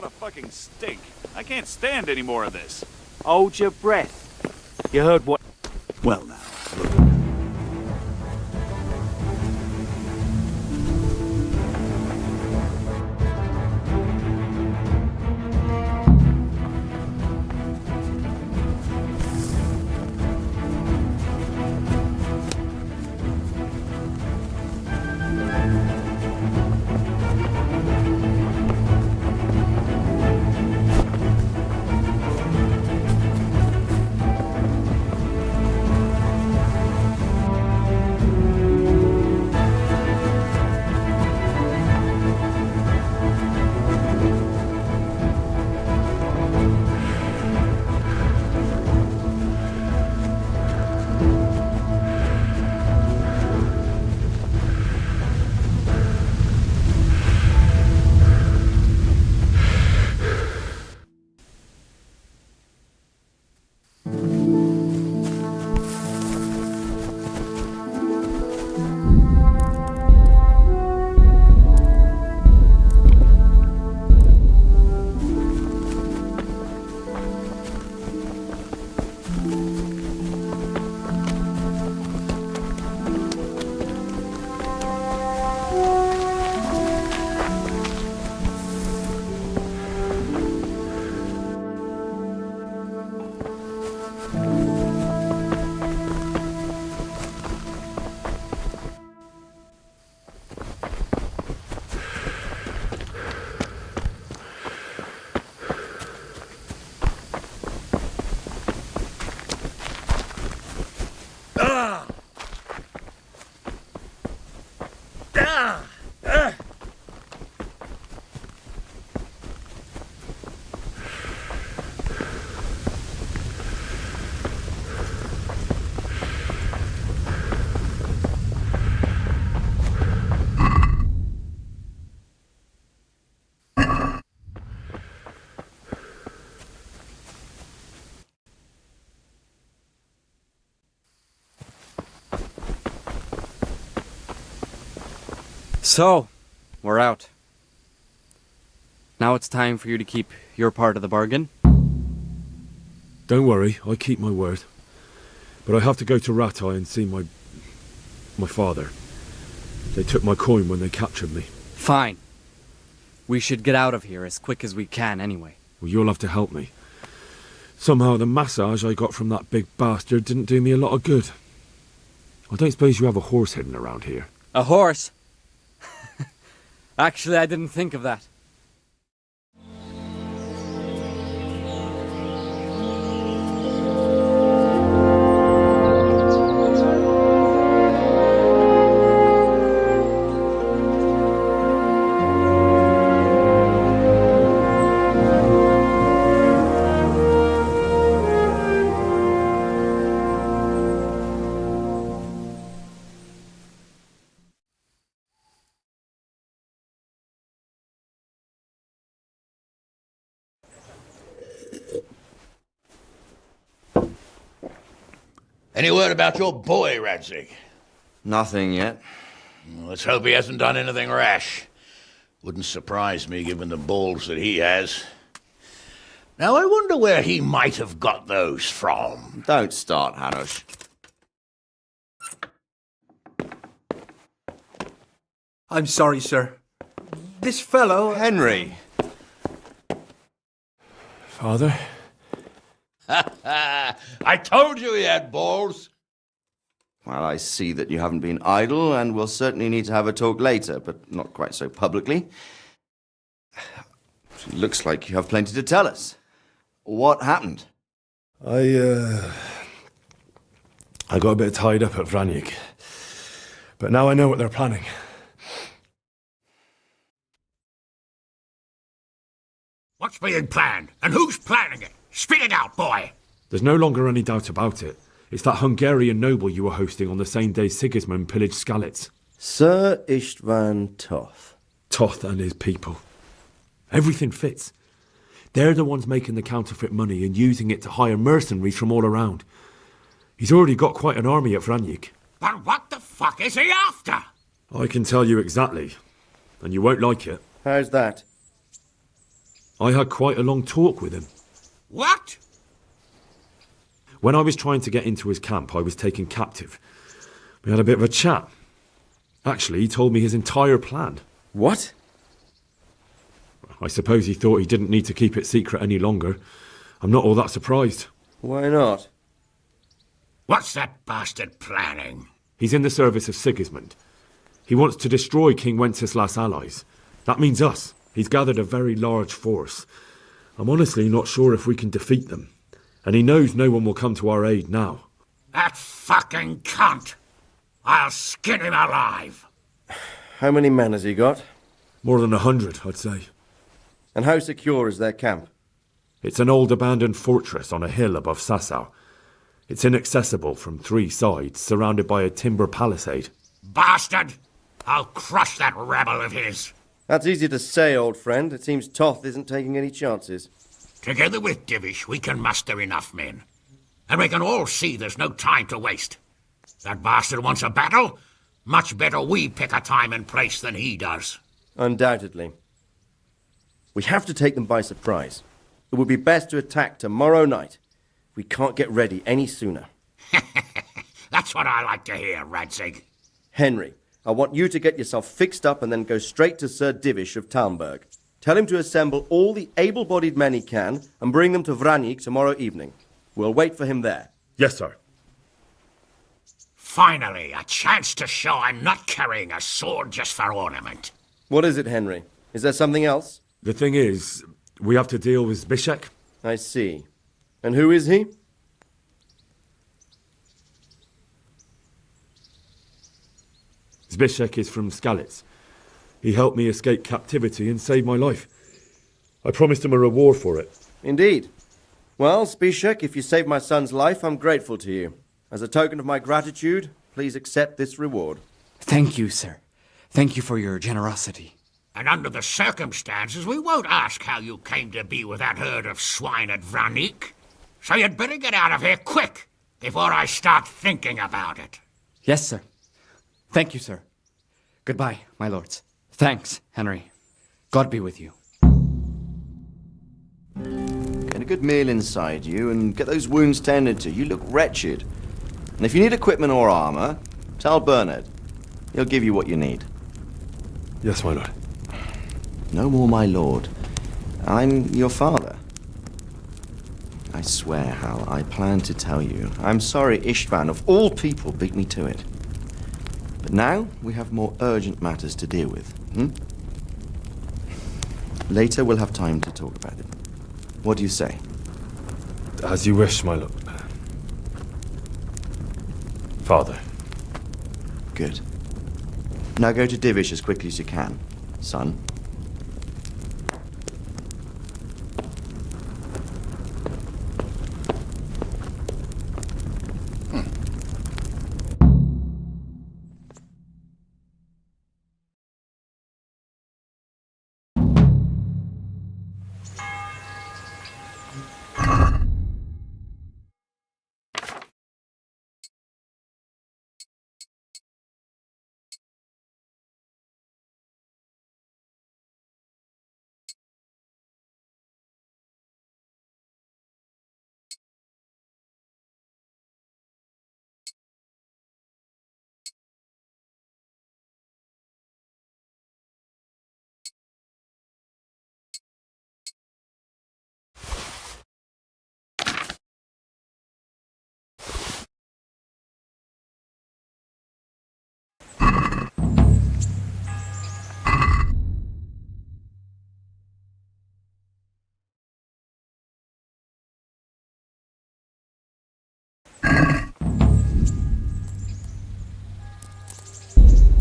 What a fucking stink. I can't stand any more of this. Hold your breath. You heard what... Well now, So, we're out. Now it's time for you to keep your part of the bargain. Don't worry, I keep my word. But I have to go to Ratai and see my father. They took my coin when they captured me. Fine. We should get out of here as quick as we can anyway. Well, you'll have to help me. Somehow the massage I got from that big bastard didn't do me a lot of good. I don't suppose you have a horse hidden around here. A horse? Actually, I didn't think of that. Any word about your boy, Radzig? Nothing yet. Let's hope he hasn't done anything rash. Wouldn't surprise me given the balls that he has. Now I wonder where he might have got those from. Don't start, Hanush. I'm sorry, sir. This fellow... Henry! Father? I told you he had balls. Well, I see that you haven't been idle, and we'll certainly need to have a talk later, but not quite so publicly. It looks like you have plenty to tell us. What happened? I got a bit tied up at Vranyik. But now I know what they're planning. What's being planned? And who's planning it? Spit it out, boy! There's no longer any doubt about it. It's that Hungarian noble you were hosting on the same day Sigismund pillaged Skalitz. Sir Istvan Toth. Toth and his people. Everything fits. They're the ones making the counterfeit money and using it to hire mercenaries from all around. He's already got quite an army at Vranyik. But what the fuck is he after? I can tell you exactly, and you won't like it. How's that? I had quite a long talk with him. What? When I was trying to get into his camp, I was taken captive. We had a bit of a chat. Actually, he told me his entire plan. What? I suppose he thought he didn't need to keep it secret any longer. I'm not all that surprised. Why not? What's that bastard planning? He's in the service of Sigismund. He wants to destroy King Wenceslas' allies. That means us. He's gathered a very large force. I'm honestly not sure if we can defeat them. And he knows no one will come to our aid now. That fucking cunt! I'll skin him alive! How many men has he got? More than 100, I'd say. And how secure is their camp? It's an old abandoned fortress on a hill above Sasau. It's inaccessible from 3 sides, surrounded by a timber palisade. Bastard! I'll crush that rebel of his! That's easy to say, old friend. It seems Toth isn't taking any chances. Together with Divish, we can muster enough men. And we can all see there's no time to waste. That bastard wants a battle? Much better we pick a time and place than he does. Undoubtedly. We have to take them by surprise. It would be best to attack tomorrow night. We can't get ready any sooner. That's what I like to hear, Radzig. Henry, I want you to get yourself fixed up and then go straight to Sir Divish of Talmberg. Tell him to assemble all the able-bodied men he can and bring them to Vranik tomorrow evening. We'll wait for him there. Yes, sir. Finally, a chance to show I'm not carrying a sword just for ornament. What is it, Henry? Is there something else? The thing is, we have to deal with Zbyszek. I see. And who is he? Zbyszek is from Skalitz. He helped me escape captivity and saved my life. I promised him a reward for it. Indeed. Well, Zbyszek, if you saved my son's life, I'm grateful to you. As a token of my gratitude, please accept this reward. Thank you, sir. Thank you for your generosity. And under the circumstances, we won't ask how you came to be with that herd of swine at Vranik. So you'd better get out of here quick, before I start thinking about it. Yes, sir. Thank you, sir. Goodbye, my lords. Thanks, Henry. God be with you. Get a good meal inside you and get those wounds tended to. You look wretched. And if you need equipment or armor, tell Bernard. He'll give you what you need. Yes, my lord. No more, my lord. I'm your father. I swear, Hal, I plan to tell you. I'm sorry Istvan, of all people, beat me to it. But now we have more urgent matters to deal with. Later we'll have time to talk about it. What do you say? As you wish, my lord. Father. Good. Now go to Divish as quickly as you can, son.